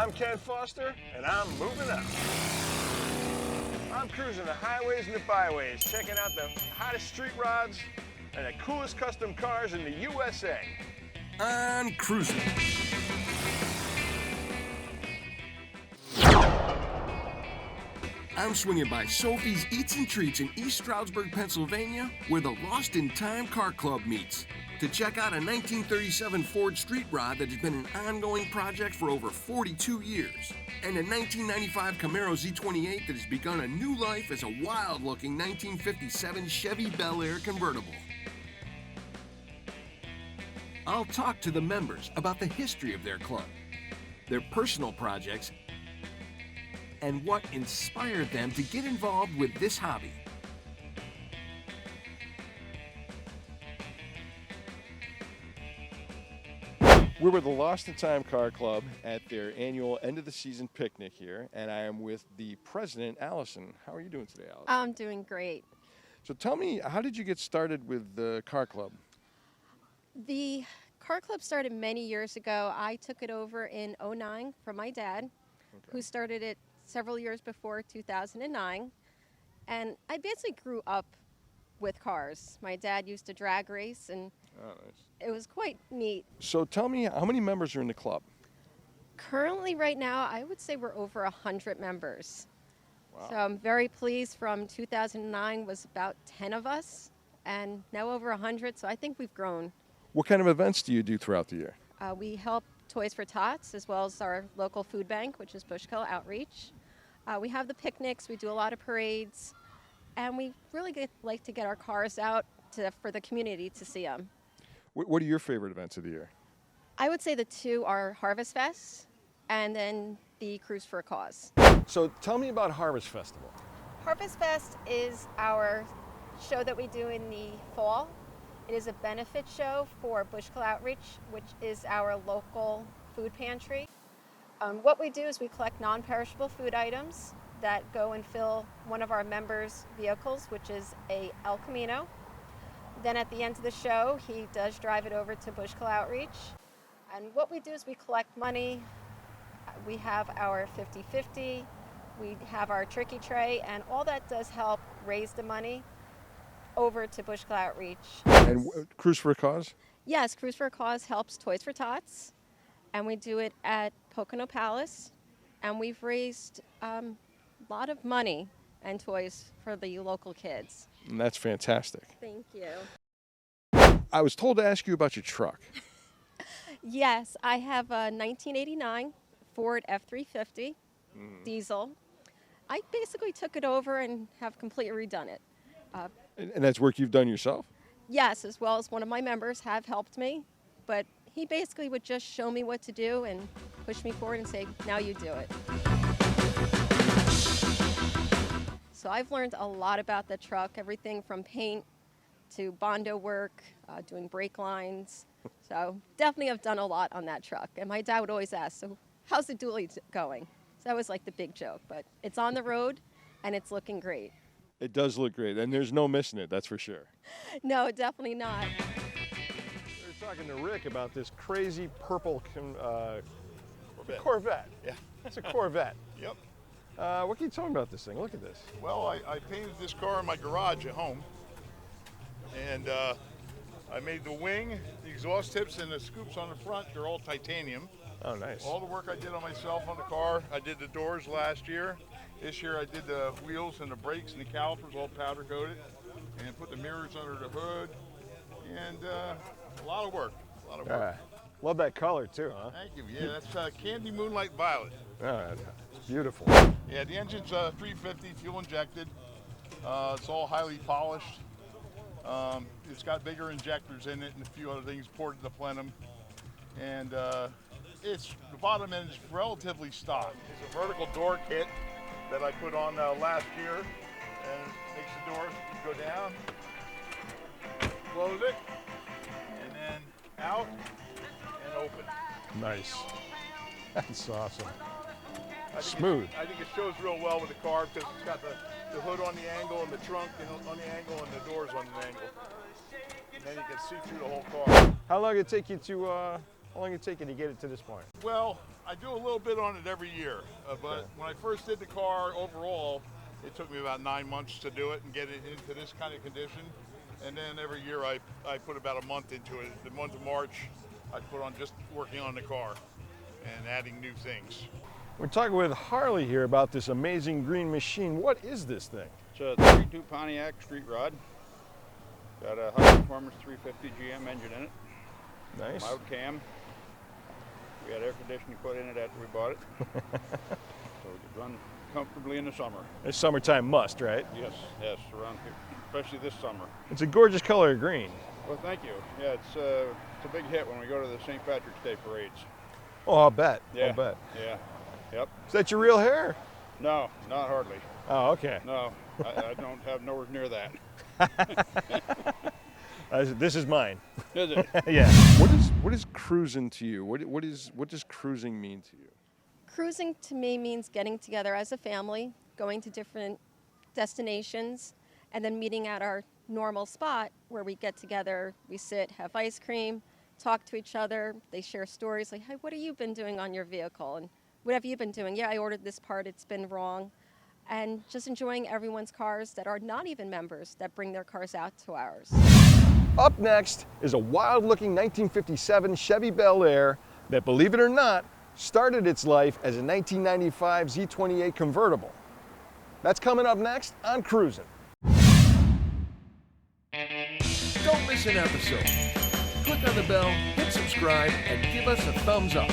I'm Ken Foster, and I'm moving up. I'm cruising the highways and the byways, checking out the hottest street rods and the coolest custom cars in the USA. On Cruzin. I'm swinging by Sophie's Eats and Treats in East Stroudsburg, Pennsylvania, where the Lost in Time Car Club meets, to check out a 1937 Ford street rod that has been an ongoing project for over 42 years, and a 1995 Camaro Z28 that has begun a new life as a wild-looking 1957 Chevy Bel Air convertible. I'll talk to the members about the history of their club, their personal projects, and what inspired them to get involved with this hobby. We're with the Lost in Time Car Club at their annual end-of-the-season picnic here, and I am with the president, Allison. How are you doing today, Allison? I'm doing great. So tell me, how did you get started with the car club? The car club started many years ago. I took it over in '09 from my dad, who started it several years before 2009. And I basically grew up with cars. My dad used to drag race, and it was quite neat. So tell me, how many members are in the club? Currently, right now, I would say we're over 100 members. Wow. So I'm very pleased. From 2009 was about 10 of us, and now over 100, so I think we've grown. What kind of events do you do throughout the year? We help Toys for Tots, as well as our local food bank, which is Bushkill Outreach. We have the picnics, we do a lot of parades, and we really like to get our cars out for the community to see them. What are your favorite events of the year? I would say the two are Harvest Fest and then the Cruise for a Cause. So tell me about Harvest Festival. Harvest Fest is our show that we do in the fall. It is a benefit show for Bushkill Outreach, which is our local food pantry. What we do is we collect non-perishable food items that go and fill one of our members' vehicles, which is a El Camino. Then at the end of the show, he does drive it over to Bushkill Outreach. And what we do is we collect money. We have our 50-50, we have our tricky tray, and all that does help raise the money over to Bushkill Outreach. And Cruise for a Cause? Yes, Cruise for a Cause helps Toys for Tots, and we do it at Pocono Palace, and we've raised a lot of money and toys for the local kids. And that's fantastic. Thank you. I was told to ask you about your truck. Yes, I have a 1989 Ford F-350 diesel. I basically took it over and have completely redone it. And that's work you've done yourself? Yes, as well as one of my members have helped me, but he basically would just show me what to do and push me forward and say, now you do it. So I've learned a lot about the truck, everything from paint to Bondo work, doing brake lines. So definitely have done a lot on that truck. And my dad would always ask, so how's the dually going? So that was like the big joke, but it's on the road and it's looking great. It does look great, and there's no missing it, that's for sure. No, definitely not. We were talking to Rick about this crazy purple Corvette. Yeah. It's a Corvette. Yep. What can you tell me about this thing? Look at this. Well, I painted this car in my garage at home, and I made the wing, the exhaust tips, and the scoops on the front. They're all titanium. Oh, nice. All the work I did on myself on the car. I did the doors last year. This year I did the wheels and the brakes and the calipers all powder coated, and put the mirrors under the hood, and a lot of work. A lot of work. Love that color too, huh? Thank you. Yeah, that's Candy Moonlight Violet. It's beautiful. Yeah, the engine's 350, fuel injected. It's all highly polished. It's got bigger injectors in it and a few other things ported to plenum. And the bottom end is relatively stock. It's a vertical door kit that I put on last year, and it makes the doors go down, close it, and then out and open. Nice. That's awesome. Smooth. I think it shows real well with the car because it's got the hood on the angle and the trunk on the angle and the doors on the angle. And then you can see through the whole car. How long did it take you to get it to this point? Well, I do a little bit on it every year, but when I first did the car overall, it took me about 9 months to do it and get it into this kind of condition. And then every year I put about a month into it. The month of March, I put on just working on the car and adding new things. We're talking with Harley here about this amazing green machine. What is this thing? It's a 32 Pontiac street rod. Got a high performance 350 GM engine in it. Nice. Mild cam. We had air conditioning put in it after we bought it. So we could run comfortably in the summer. It's summertime must, right? Yes, around here, especially this summer. It's a gorgeous color of green. Well, thank you. Yeah, it's a big hit when we go to the St. Patrick's Day parades. Oh, I'll bet. Yeah. I'll bet. Yeah. Yep. Is that your real hair? No, not hardly. Oh, okay. No, I don't have nowhere near that. This is mine. Is it? Yeah. What is cruising to you? What does cruising mean to you? Cruising to me means getting together as a family, going to different destinations, and then meeting at our normal spot where we get together, we sit, have ice cream, talk to each other. They share stories like, hey, what have you been doing on your vehicle? And what have you been doing? Yeah, I ordered this part, it's been wrong. And just enjoying everyone's cars that are not even members that bring their cars out to ours. Up next is a wild-looking 1957 Chevy Bel Air that, believe it or not, started its life as a 1995 Z28 convertible. That's coming up next on Cruzin'. Don't miss an episode. Click on the bell, hit subscribe, and give us a thumbs up.